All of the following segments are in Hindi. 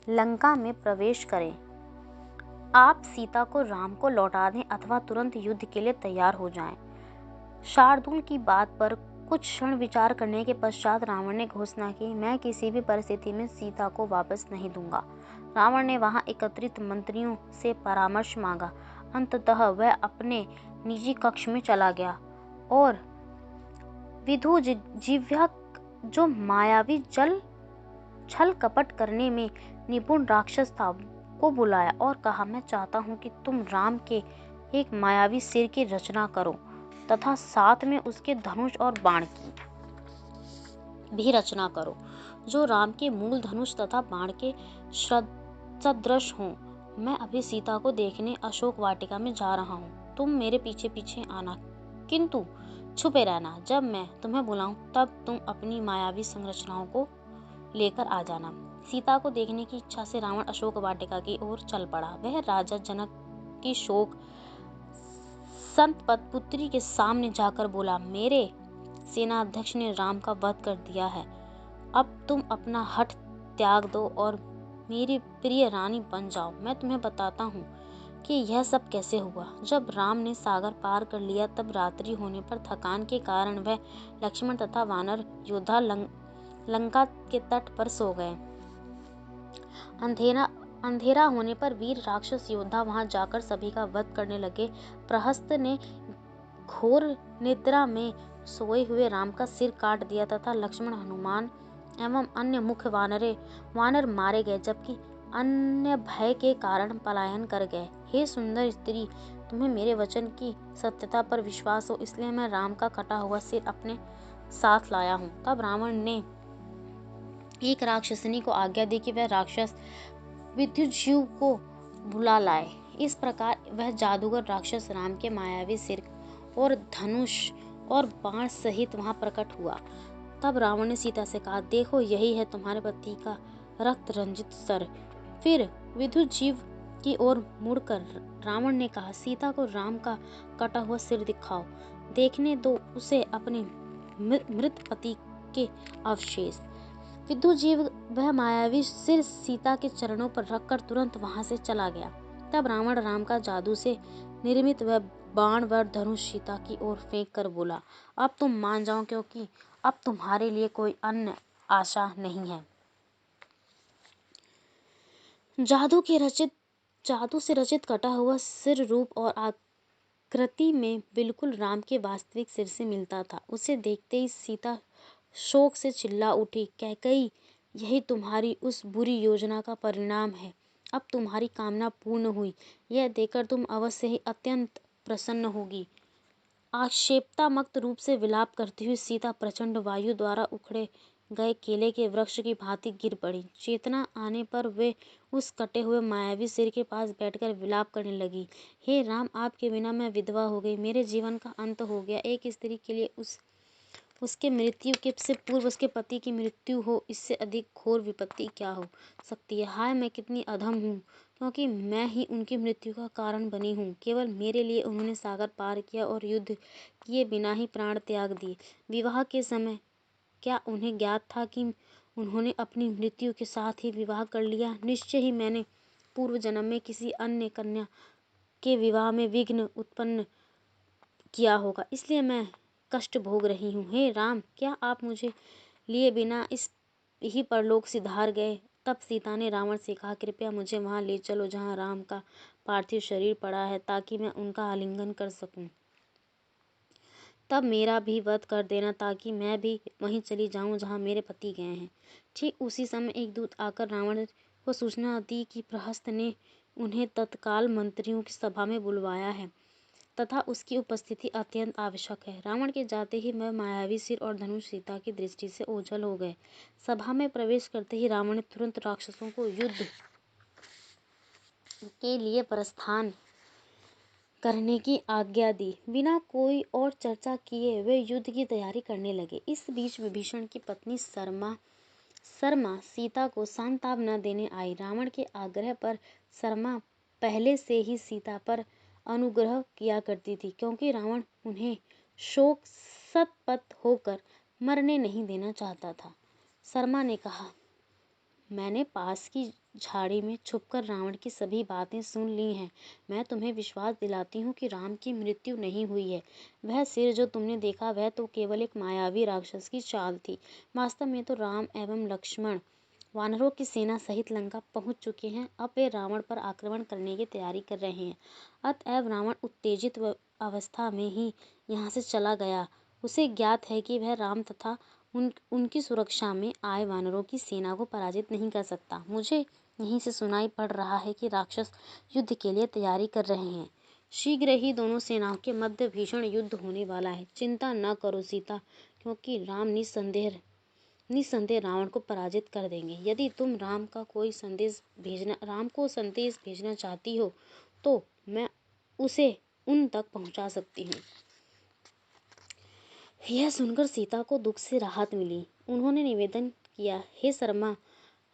लंका में प्रवेश करें। आप सीता को राम को लौटा दें अथवा तुरंत युद्ध के लिए तैयार हो जाएं। शार्दूल की बात पर कुछ क्षण विचार करने के पश्चात रावण ने घोषणा की, मैं किसी भी परिस्थिति में सीता को वापस नहीं दूंगा। रावण ने वहां एकत्रित मंत्रियों से परामर्श मांगा। अंततः वह अपने निजी कक्ष में चला गया और विधुजीव्या, जो मायावी छल कपट करने में निपुण राक्षस था, को बुलाया और कहा, मैं चाहता हूं कि तुम राम के एक मायावी सिर की रचना करो तथा साथ में उसके धनुष और बाण की भी रचना करो, जो राम के मूल धनुष तथा बाण के सदृश हो। मैं अभी सीता को देखने अशोक वाटिका में जा रहा हूँ, तुम मेरे पीछे पीछे आना, किंतु छुपे रहना। जब मैं तुम्हें बुलाऊं तब तुम अपनी मायावी संरचनाओं को लेकर आ जाना। सीता को देखने की इच्छा से रावण अशोक वाटिका की ओर चल पड़ा। वह राजा जनक की शोक संतप्त पुत्री के सामने जाकर बोला, मेरे सेनाध्यक्ष ने राम का वध कर दिया है। अब तुम अपना हठ त्याग दो और मेरी प्रिय रानी बन जाओ। मैं तुम्हें बताता हूँ कि यह सब कैसे हुआ। जब राम ने सागर पार कर लिया तब रात्रि होने पर थकान के कारण वह लक्ष्मण तथा वानर योद्धा लंका के तट पर सो गए। अंधेरा होने पर वीर राक्षस योद्धा वहां जाकर सभी का वध करने लगे। प्रहस्त ने घोर निद्रा में सोए हुए राम का सिर काट दिया तथा लक्ष्मण, हनुमान एवं अन्य मुख्य वानर मारे गए, जबकि अन्य भय के कारण पलायन कर गए। हे सुंदर स्त्री, तुम्हें मेरे वचन की सत्यता पर विश्वास हो, इसलिए मैं राम का कटा हुआ सिर अपने साथ लाया हूँ। तब रावण ने एक राक्षसनी को आज्ञा दी कि वह राक्षस विद्युजीव को बुला लाए। इस प्रकार वह जादूगर राक्षस राम के मायावी सिर और धनुष और बाण सहित वहां प्रकट हुआ। तब रावण ने सीता से कहा, देखो यही है तुम्हारे पति का रक्त रंजित सर। फिर विद्युजीव की ओर मुड़कर रावण ने कहा, सीता को राम का कटा हुआ सिर दिखाओ, देखने दो उसे अपने मृत पति के अवशेष। विद्युजीव वह मायावी सिर सीता के चरणों पर रखकर तुरंत वहां से चला गया। तब रावण राम का जादू से निर्मित वह बाण व धनुष सीता की ओर फेंक कर बोला, अब तुम मान जाओ, क्योंकि अब तुम्हारे लिए कोई अन्य आशा नहीं है। जादू से रचित कटा हुआ सिर रूप और आकृति में बिल्कुल राम के वास्तविक सिर से मिलता था। उसे देखते ही सीता शोक से चिल्ला उठी, कैकेयी, यही तुम्हारी उस बुरी योजना का परिणाम है। अब तुम्हारी कामना पूर्ण हुई, यह देखकर तुम अवश्य ही अत्यंत प्रसन्न होगी। आक्षेपतामुक्त रूप से विलाप करती हुई सीता प्रचंड वायु द्वारा उखड़े गए केले के वृक्ष की भांति गिर पड़ी। चेतना आने पर वे उस कटे हुए मायावी सिर के पास बैठकर विलाप करने लगी, हे राम, आपके बिना मैं विधवा हो गई, मेरे जीवन का अंत हो गया। एक स्त्री के लिए उसके मृत्यु के से पूर्व उसके पति की मृत्यु हो, इससे अधिक घोर विपत्ति क्या हो सकती है। हाय, मैं कितनी अधम हूँ, क्योंकि मैं ही उनकी मृत्यु का कारण बनी हूँ। केवल मेरे लिए उन्होंने सागर पार किया और युद्ध किए बिना ही प्राण त्याग दिए। विवाह के समय क्या उन्हें ज्ञात था कि उन्होंने अपनी मृत्यु के साथ ही विवाह कर लिया? निश्चय ही मैंने पूर्व जन्म में किसी अन्य कन्या के विवाह में विघ्न उत्पन्न किया होगा, इसलिए मैं कष्ट भोग रही हूँ। हे राम, क्या आप मुझे लिए बिना इस ही परलोक सिधार गए? तब सीता ने रावण से कहा, कृपया मुझे वहां ले चलो जहां राम का पार्थिव शरीर पड़ा है, ताकि मैं उनका आलिंगन कर सकूं। तब मेरा भी वध कर देना, ताकि मैं भी वहीं चली जाऊं जहां मेरे पति गए हैं। ठीक उसी समय एक दूत आकर रावण को सूचना दी कि प्रहस्त ने उन्हें तत्काल मंत्रियों की सभा में बुलवाया है तथा उसकी उपस्थिति अत्यंत आवश्यक है। रावण के जाते ही वह मायावी सिर और धनुष सीता की दृष्टि से ओझल हो गए। सभा में प्रवेश करते ही रावण ने तुरंत राक्षसों को युद्ध के लिए प्रस्थान करने की आज्ञा दी। बिना कोई और चर्चा किए वे युद्ध की तैयारी करने लगे। इस बीच विभीषण की पत्नी शर्मा सीता को सांत्वना न देने आई। रावण के आग्रह पर शर्मा पहले से ही सीता पर अनुग्रह किया करती थी, क्योंकि रावण उन्हें शोक संतप्त होकर मरने नहीं देना चाहता था। शर्मा ने कहा, मैंने पास की झाड़ी में छुपकर रावण की सभी बातें सुन ली हैं। मैं तुम्हें विश्वास दिलाती हूँ कि राम की मृत्यु नहीं हुई है। वह सिर जो तुमने देखा वह तो केवल एक मायावी राक्षस की चाल थी। वास्तव में तो राम एवं लक्ष्मण वानरों की सेना सहित लंका पहुंच चुके हैं। अब वे रावण पर आक्रमण करने की तैयारी कर रहे हैं। अतएव रावण उत्तेजित अवस्था में ही यहाँ से चला गया। उसे ज्ञात है कि वह राम तथा उनकी सुरक्षा में आए वानरों की सेना को पराजित नहीं कर सकता। मुझे यहीं से सुनाई पड़ रहा है कि राक्षस युद्ध के लिए तैयारी कर रहे हैं। शीघ्र ही दोनों सेनाओं के मध्य भीषण युद्ध होने वाला है। चिंता न करो सीता, क्योंकि राम निस्संदेह रावण को पराजित कर देंगे। यदि तुम राम को संदेश भेजना चाहती हो तो मैं उसे उन तक पहुंचा सकती हूँ। यह सुनकर सीता को दुख से राहत मिली। उन्होंने निवेदन किया, हे शर्मा,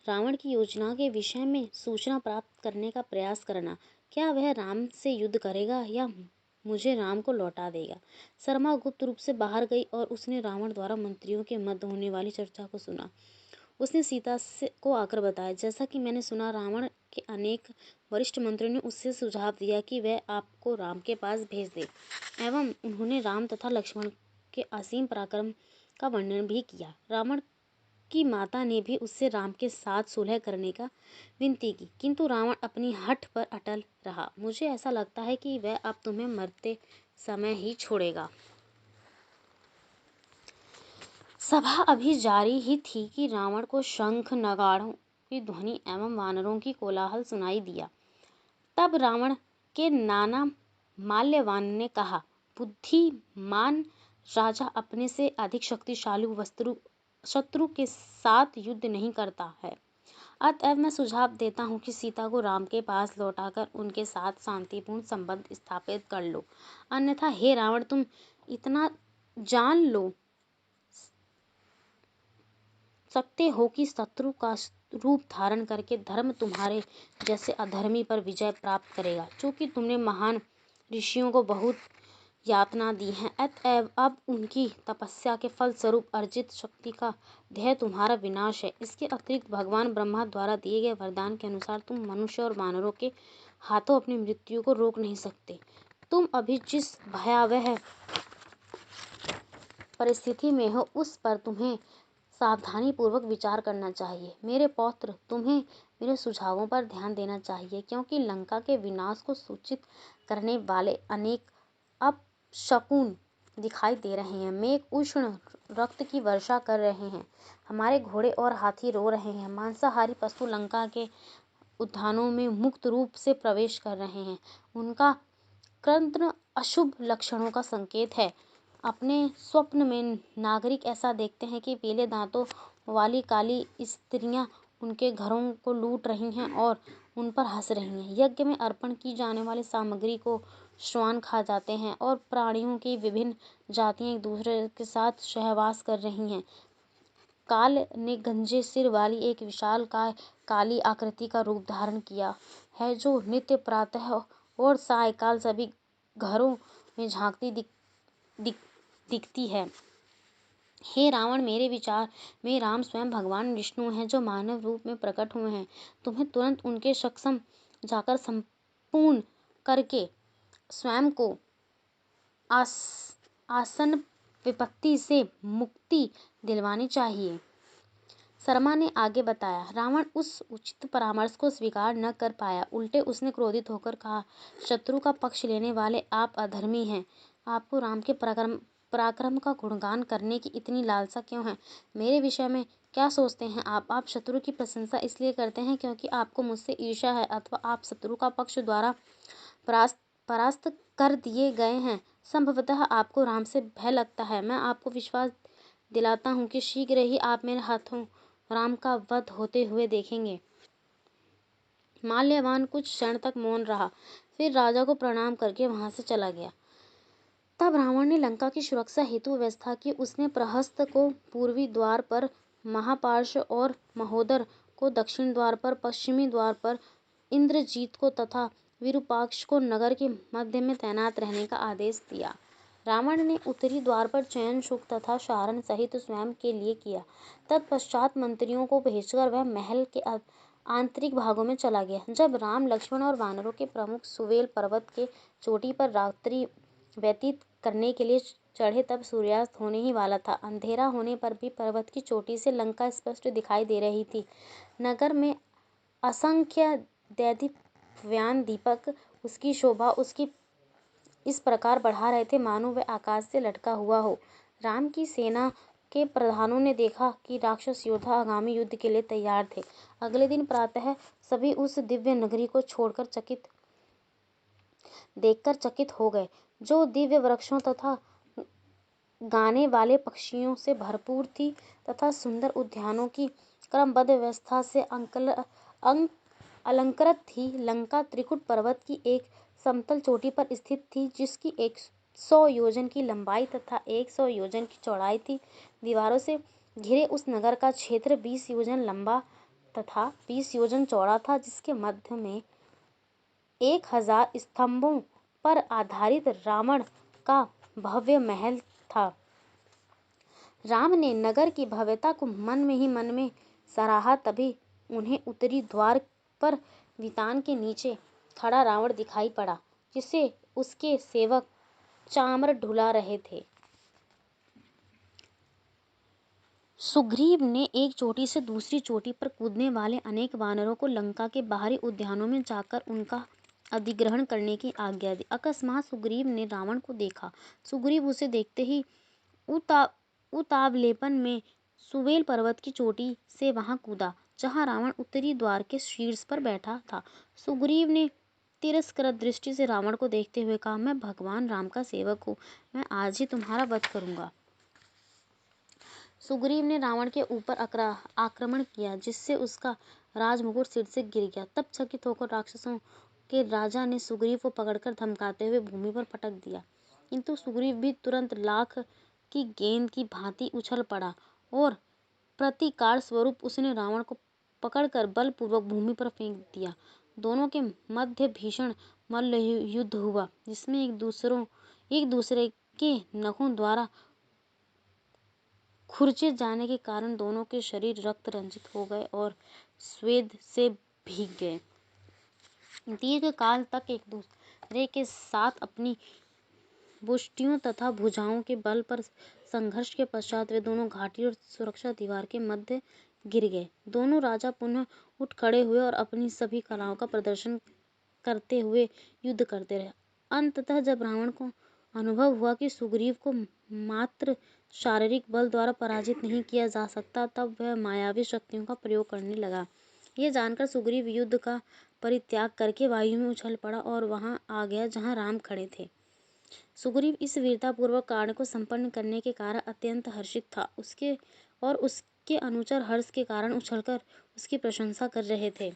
रावण की योजना के विषय में सूचना प्राप्त करने का प्रयास करना। क्या वह राम से युद्ध करेगा या मुझे राम को लौटा देगा? शर्मा गुप्त रूप से बाहर गई और उसने रावण द्वारा मंत्रियों के मध्य होने वाली चर्चा को सुना। उसने सीता को आकर बताया, जैसा कि मैंने सुना, रावण के अनेक वरिष्ठ मंत्रियों ने उससे सुझाव दिया कि वह आपको राम के पास भेज दे एवं उन्होंने राम तथा लक्ष्मण के असीम पराक्रम का वर्णन भी किया। रावण की माता ने भी उससे राम के साथ सुलह करने का विनती की, किंतु रावण अपनी हठ पर अटल रहा। मुझे ऐसा लगता है कि वह अब तुम्हें मरते समय ही छोड़ेगा। सभा अभी जारी ही थी कि रावण को शंख नगाड़ों की ध्वनि एवं वानरों की कोलाहल सुनाई दिया। तब रावण के नाना माल्यवान ने कहा, बुद्धिमान राजा अपने से अधिक शक्तिशाली शत्रु के साथ युद्ध नहीं करता है। अतएव मैं सुझाव देता हूँ कि सीता को राम के पास लौटाकर उनके साथ शांतिपूर्ण संबंध स्थापित कर लो। अन्यथा हे रावण, तुम इतना जान लो सकते हो कि शत्रु का रूप धारण करके धर्म तुम्हारे जैसे अधर्मी पर विजय प्राप्त करेगा। चूंकि तुमने महान ऋषियों को बहुत यातना दी है, अतएव अब उनकी तपस्या के फलस्वरूप अर्जित शक्ति का ध्येय तुम्हारा विनाश है। इसके अतिरिक्त भगवान ब्रह्मा द्वारा दिए गए वरदान के अनुसार तुम मनुष्य और वानरों के हाथों अपनी मृत्यु को रोक नहीं सकते। तुम अभी जिस भयावह परिस्थिति में हो उस पर तुम्हें सावधानी पूर्वक विचार करना चाहिए। मेरे पौत्र, तुम्हें मेरे सुझावों पर ध्यान देना चाहिए, क्योंकि लंका के विनाश को सूचित करने वाले अनेक अपशकुन दिखाई दे रहे हैं। मेघ उष्ण रक्त की वर्षा कर रहे हैं। हमारे घोड़े और हाथी रो रहे हैं। मांसाहारी पशु लंका के उद्यानों में मुक्त रूप से प्रवेश कर रहे हैं। उनका कृंतन अशुभ लक्षणों का संकेत है। अपने स्वप्न में नागरिक ऐसा देखते हैं कि पीले दांतों वाली काली स्त्रियां उनके घरों को लूट रही हैं और उन पर हंस रही हैं। यज्ञ में अर्पण की जाने वाली सामग्री को श्वान खा जाते हैं और प्राणियों की विभिन्न जातियां एक दूसरे के साथ सहवास कर रही हैं। काल ने गंजे सिर वाली एक विशाल काय काली आकृति का रूप धारण किया है, जो नित्य प्रातः और सायकाल सभी घरों में झांकती दिखती है। हे रावण, मेरे विचार में राम स्वयं भगवान विष्णु हैं, जो मानव रूप में प्रकट हुए हैं। तुम्हें तुरंत उनके समक्ष जाकर संपूर्ण करके स्वयं को आसन्न विपत्ति से मुक्ति दिलवानी चाहिए। शर्मा ने आगे बताया, रावण उस उचित परामर्श को स्वीकार न कर पाया। उल्टे उसने क्रोधित होकर कहा, शत्रु का पक्ष लेने वाले आप अधर्मी हैं। आपको राम के पराक्रम का गुणगान करने की इतनी लालसा क्यों है? मेरे विषय में क्या सोचते हैं आप शत्रु की प्रशंसा इसलिए करते हैं क्योंकि आपको मुझसे ईर्ष्या है, अथवा आप शत्रु का पक्ष द्वारा परास्त कर दिए गए हैं। संभवतः आपको राम से भय लगता है। मैं आपको विश्वास दिलाता हूँ कि शीघ्र ही आप मेरे हाथों राम का वध होते हुए देखेंगे। माल्यवान कुछ क्षण तक मौन रहा, फिर राजा को प्रणाम करके वहां से चला गया। तब रावण ने लंका की सुरक्षा हेतु व्यवस्था की। उसने प्रहस्त को पूर्वी द्वार पर, महापार्श और महोदर को दक्षिण द्वार पर, पश्चिमी द्वार पर इंद्रजीत को तथा विरूपाक्ष को नगर के मध्य में तैनात रहने का आदेश दिया। रावण ने उत्तरी द्वार पर चयन शुक तथा शारण सहित स्वयं के लिए किया। तत्पश्चात मंत्रियों को भेजकर वह महल के आंतरिक भागों में चला गया। जब राम, लक्ष्मण और वानरों के प्रमुख सुवेल पर्वत के चोटी पर रात्रि व्यतीत करने के लिए चढ़े तब सूर्यास्त होने ही वाला था। अंधेरा होने पर भी पर्वत की चोटी से लंका स्पष्ट दिखाई दे रही थी। नगर में असंख्य दैदीप्यमान दीपक उसकी शोभा उसकी इस प्रकार बढ़ा रहे थे मानो वह आकाश से लटका हुआ हो। राम की सेना के प्रधानों ने देखा कि राक्षस योद्धा आगामी युद्ध के लिए तैयार थे। अगले दिन प्रातः सभी उस दिव्य नगरी को देखकर चकित हो गए, जो दिव्य वृक्षों तथा गाने वाले पक्षियों से भरपूर थी तथा सुंदर उद्यानों की क्रमबद्ध व्यवस्था से अलंकृत थी। लंका त्रिकुट पर्वत की एक समतल चोटी पर स्थित थी, जिसकी 100 योजन की लंबाई तथा 100 योजन की चौड़ाई थी। दीवारों से घिरे उस नगर का क्षेत्र 20 योजन लंबा तथा 20 योजन चौड़ा था, जिसके मध्य में 1000 स्तंभों पर आधारित रावण का भव्य महल था। राम ने नगर की भव्यता को मन में सराहा। तभी उन्हें उत्तरी द्वार पर वितान के नीचे खड़ा रावण दिखाई पड़ा, जिसे उसके सेवक चाम्र ढुला रहे थे। सुग्रीव ने एक चोटी से दूसरी चोटी पर कूदने वाले अनेक वानरों को लंका के बाहरी उद्यानों में जाकर उनका अधिग्रहण करने की आज्ञा दी। अकस्मात सुग्रीव ने रावण को देखा। सुग्रीव उसे देखते ही उतावलेपन में सुवेल पर्वत की चोटी से वहां कूदा, जहां रावण उत्तरी द्वार के शीर्ष पर बैठा था। सुग्रीव ने तिरस्कृत दृष्टि से रावण को देखते हुए कहा, मैं भगवान राम का सेवक हूँ, मैं आज ही तुम्हारा वध करूंगा। सुग्रीव ने रावण के ऊपर आक्रमण किया, जिससे उसका राजमुकुट सिर से गिर गया। तब चकित होकर राक्षसों के राजा ने सुग्रीव को पकड़कर धमकाते हुए भूमि पर पटक दिया, किंतु सुग्रीव भी तुरंत लाख की गेंद की भांति उछल पड़ा और प्रतिकार स्वरूप उसने रावण को पकड़कर बलपूर्वक भूमि पर फेंक दिया। दोनों के मध्य भीषण मल्ल युद्ध हुआ, जिसमें एक दूसरे के नखों द्वारा खुरचे जाने के कारण दोनों के शरीर रक्त रंजित हो गए और स्वेद से भीग गए। दीर्घ काल तक एक दूसरे के साथ अपनी बुष्टियों तथा भुजाओं के बल पर संघर्ष के पश्चात वे दोनों घाटी और सुरक्षा दीवार के मध्य गिर गए। दोनों राजा पुनः उठ खड़े हुए और अपनी सभी कलाओं का प्रदर्शन करते हुए युद्ध करते रहे। अंततः जब रावण को अनुभव हुआ कि सुग्रीव को मात्र शारीरिक बल द्वारा पराजित नहीं किया जा सकता, तब वह मायावी शक्तियों का प्रयोग करने लगा। यह जानकर सुग्रीव युद्ध का परित्याग करके वायु में उछल पड़ा और वहां आ गया जहां राम खड़े थे। सुग्रीव इस वीरतापूर्वक कार्य को संपन्न करने के कारण अत्यंत हर्षित था। उसके अनुचर हर्ष के कारण उछलकर उसकी प्रशंसा कर रहे थे।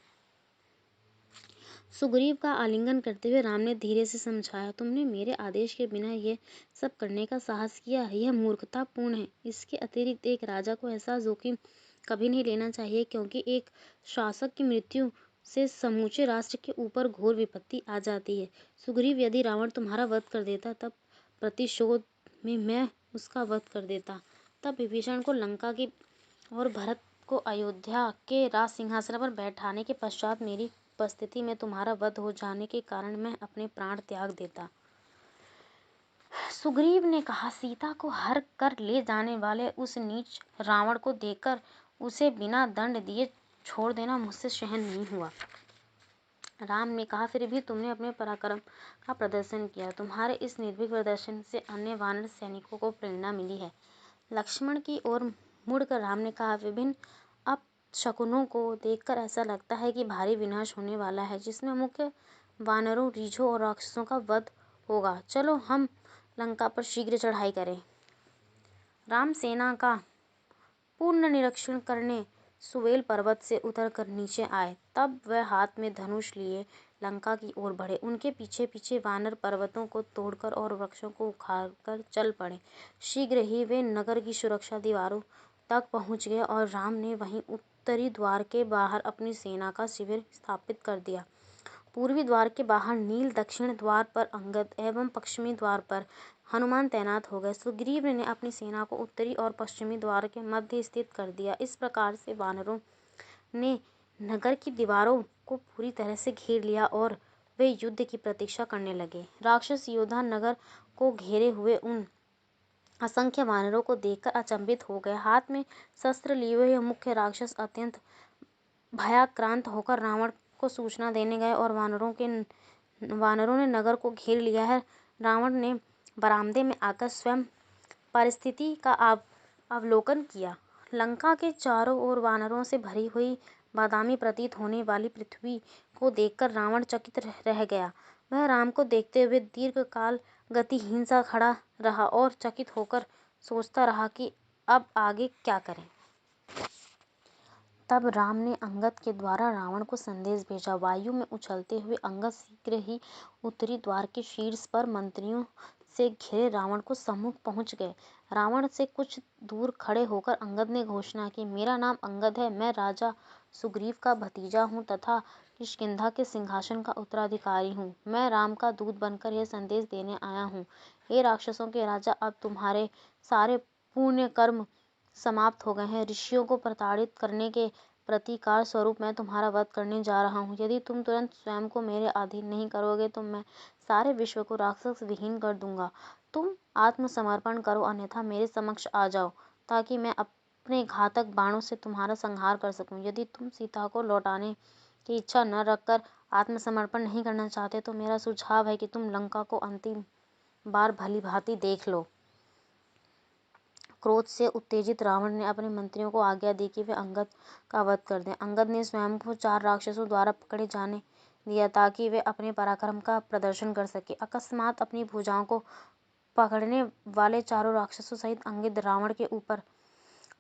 सुग्रीव का आलिंगन करते हुए राम ने धीरे से समझाया, तुमने मेरे आदेश के बिना यह सब करने का साहस किया, यह मूर्खतापूर्ण है। इसके अतिरिक्त एक राजा को ऐसा जोखिम कभी नहीं लेना चाहिए, क्योंकि एक शासक की मृत्यु से समूचे राष्ट्र के ऊपर घोर विपत्ति आ जाती है। सुग्रीव, यदि रावण तुम्हारा वध कर देता, तब प्रतिशोध में मैं उसका वध कर देता। तब विभीषण को लंका की और भरत को अयोध्या के राज सिंहासन पर बैठाने के पश्चात मेरी उपस्थिति में तुम्हारा वध हो जाने के कारण मैं अपने प्राण त्याग देता। सुग्रीव ने कहा, सीता को हर कर ले जाने वाले उस नीच रावण को देखकर उसे बिना दंड दिए छोड़ देना मुझसे सहन नहीं हुआ। राम ने कहा, फिर भी तुमने अपने पराक्रम का प्रदर्शन किया। तुम्हारे इस निर्भीक प्रदर्शन से अन्य वानर सैनिकों को प्रेरणा मिली है। लक्ष्मण की ओर मुड़कर राम ने कहा, विभिन्न अपशकुनों को देखकर ऐसा लगता है कि भारी विनाश होने वाला है, जिसमें मुख्य वानरों, रीछों और राक्षसों का वध होगा। चलो हम लंका पर शीघ्र चढ़ाई करें। राम सेना का पूर्ण निरीक्षण करने सुवेल पर्वत से उतरकर नीचे आए। तब वह हाथ में धनुष लिए लंका की ओर बढ़े। उनके पीछे पीछे वानर पर्वतों को तोड़कर और वृक्षों को उखाड़कर चल पड़े। शीघ्र ही वे नगर की सुरक्षा दीवारों तक पहुंच गए और राम ने वहीं उत्तरी द्वार के बाहर अपनी सेना का शिविर स्थापित कर दिया। पूर्वी द्वार के बाहर नील, दक्षिण द्वार पर अंगद एवं पश्चिमी द्वार पर हनुमान तैनात हो गए। सुग्रीव ने अपनी सेना को उत्तरी और पश्चिमी द्वार के मध्य स्थित कर दिया। इस प्रकार से वानरों ने नगर की दीवारों को पूरी तरह से घेर लिया और वे युद्ध की प्रतीक्षा करने लगे। राक्षस योद्धा नगर को घेरे हुए उन असंख्य वानरों को देखकर अचंभित हो गए। हाथ में शस्त्र लिए हुए यह मुख्य राक्षस अत्यंत भयाक्रांत होकर रावण को सूचना देने गए और वानरों ने नगर को घेर लिया है। रावण ने बरामदे में आकर स्वयं परिस्थिति का अवलोकन किया। लंका के चारों ओर वानरों से भरी हुई बादामी प्रतीत होने वाली पृथ्वी को देखकर रावण चकित रह गया। वह राम को देखते हुए दीर्घ काल गतिहीन सा खड़ा रहा और चकित होकर सोचता रहा कि अब आगे क्या करें। तब राम ने अंगद के द्वारा रावण को संदेश भेजा। वायु में उछलते हुए अंगद शीघ्र ही उत्तरी द्वार के शीर्ष पर मंत्रियों से घिरे रावण को सम्मुख पहुंच गए। रावण से कुछ दूर खड़े होकर अंगद ने घोषणा की, मेरा नाम अंगद है, मैं राजा सुग्रीव का भतीजा हूँ तथा किष्किंधा के सिंहासन का उत्तराधिकारी हूँ। मैं राम का दूत बनकर यह संदेश देने आया हूँ, हे राक्षसों के राजा, अब तुम्हारे सारे पुण्य कर्म समाप्त हो गए हैं। ऋषियों को प्रताड़ित करने के प्रतिकार स्वरूप मैं तुम्हारा वध करने जा रहा हूँ। यदि तुम तुरंत स्वयं को मेरे अधीन नहीं करोगे तो मैं सारे विश्व को राक्षस विहीन कर दूंगा। तुम आत्मसमर्पण करो, अन्यथा मेरे समक्ष आ जाओ ताकि मैं अपने घातक बाणों से तुम्हारा संहार कर सकूं। यदि तुम सीता को लौटाने की इच्छा न रखकर आत्मसमर्पण नहीं करना चाहते तो मेरा सुझाव है कि तुम लंका को अंतिम बार भली भांति देख लो। क्रोध से उत्तेजित रावण ने अपने मंत्रियों को आज्ञा दी कि वे अंगद का वध कर दें। अंगद ने स्वयं को 4 राक्षसों द्वारा पकड़े जाने दिया ताकि वे अपने पराक्रम का प्रदर्शन कर सके। अकस्मात अपनी भुजाओं को पकड़ने वाले चारों राक्षसों सहित अंगद रावण के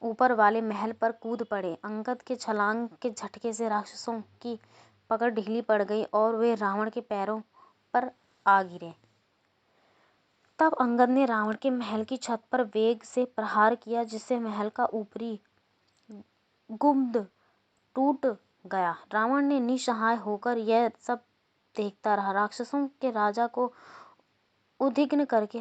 ऊपर वाले महल पर कूद पड़े। अंगद के छलांग के झटके से राक्षसों की पकड़ ढीली पड़ गई और वे रावण के पैरों पर आ गिरे। तब अंगद ने रावण के महल की छत पर वेग से प्रहार किया, जिससे महल का ऊपरी गुंबद टूट गया। रावण ने निस्सहाय होकर यह सब देखता रहा। राक्षसों के राजा को उद्विग्न करके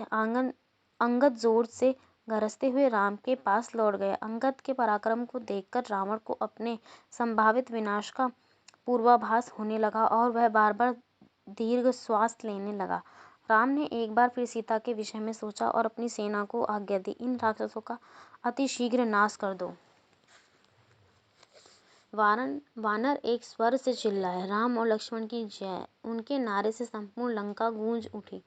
अंगद जोर से गरजते हुए राम के पास लौट गए। अंगद के पराक्रम को देखकर रावण को अपने संभावित विनाश का पूर्वाभास होने लगा और वह बार बार दीर्घ श्वास लेने लगा। राम ने एक बार फिर सीता के विषय में सोचा और अपनी सेना को आज्ञा दी, इन राक्षसों का अतिशीघ्र नाश कर दो। वानर एक स्वर से चिल्लाए, राम और लक्ष्मण की जय। उनके नारे से संपूर्ण लंका गूंज उठी।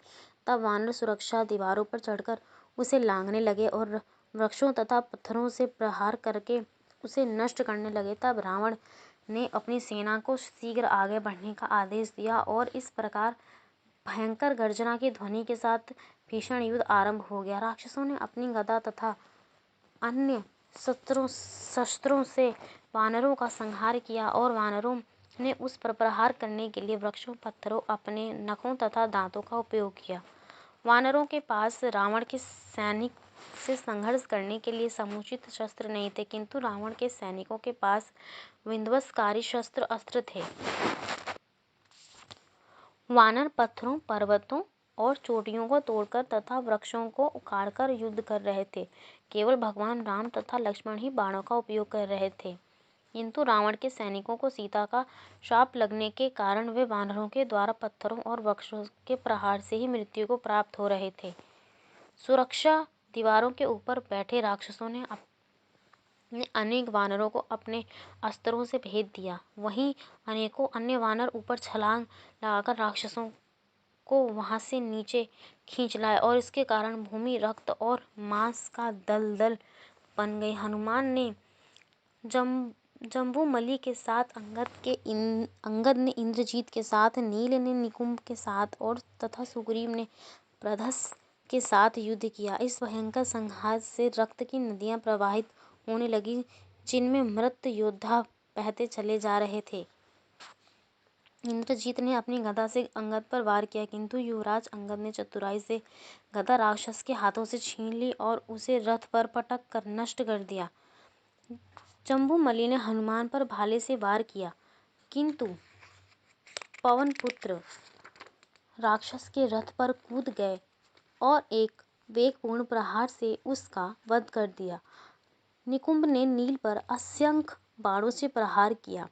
तब वानर सुरक्षा दीवारों पर चढ़कर उसे लांघने लगे और वृक्षों तथा पत्थरों से प्रहार करके उसे नष्ट करने लगे। तब रावण ने अपनी सेना को शीघ्र आगे बढ़ने का आदेश दिया और इस प्रकार भयंकर गर्जना की ध्वनि के साथ भीषण युद्ध आरंभ हो गया। राक्षसों ने अपनी गदा तथा अन्य शस्त्रों से वानरों का संहार किया और वानरों ने उस पर प्रहार करने के लिए वृक्षों, पत्थरों, अपने नखों तथा दांतों का उपयोग किया। वानरों के पास रावण के सैनिक से संघर्ष करने के लिए समुचित शस्त्र नहीं थे, किंतु रावण के सैनिकों के पास विध्वंसकारी शस्त्र अस्त्र थे। वानर पत्थरों, पर्वतों और चोटियों को तोड़कर तथा वृक्षों को उखाड़कर युद्ध कर रहे थे। केवल भगवान राम तथा लक्ष्मण ही बाणों का उपयोग कर रहे थे, किंतु रावण के सैनिकों को सीता का शाप लगने के कारण वे वानरों के द्वारा पत्थरों और वृक्षों के प्रहार से ही मृत्यु को प्राप्त हो रहे थे। सुरक्षा दीवारों के ऊपर बैठे राक्षसों ने अनेक वानरों को अपने अस्त्रों से भेद दिया। वहीं अनेकों अन्य वानर ऊपर छलांग लगाकर राक्षसों को वहां से नीचे खींच लाए और इसके कारण भूमि रक्त और मांस का दलदल बन गई। हनुमान ने जम्बूमलि के साथ, अंगद ने इंद्रजीत के साथ, नील ने निकुंभ के साथ और तथा सुग्रीव ने प्रदस के साथ युद्ध किया। इस भयंकर संहार से रक्त की नदियां प्रवाहित होने लगी, जिनमें मृत योद्धा बहते चले जा रहे थे। इंद्रजीत ने अपनी गदा से अंगद पर वार किया, किंतु युवराज अंगद ने चतुराई से गदा राक्षस के हाथों से छीन ली और उसे रथ पर पटक कर नष्ट कर दिया। जम्बूमलि ने हनुमान पर भाले से वार किया, किंतु पवनपुत्र राक्षस के रथ पर कूद गए और एक वेगपूर्ण प्रहार से उसका वध कर दिया। निकुंभ ने नील पर असंख्य बाणों से प्रहार किया,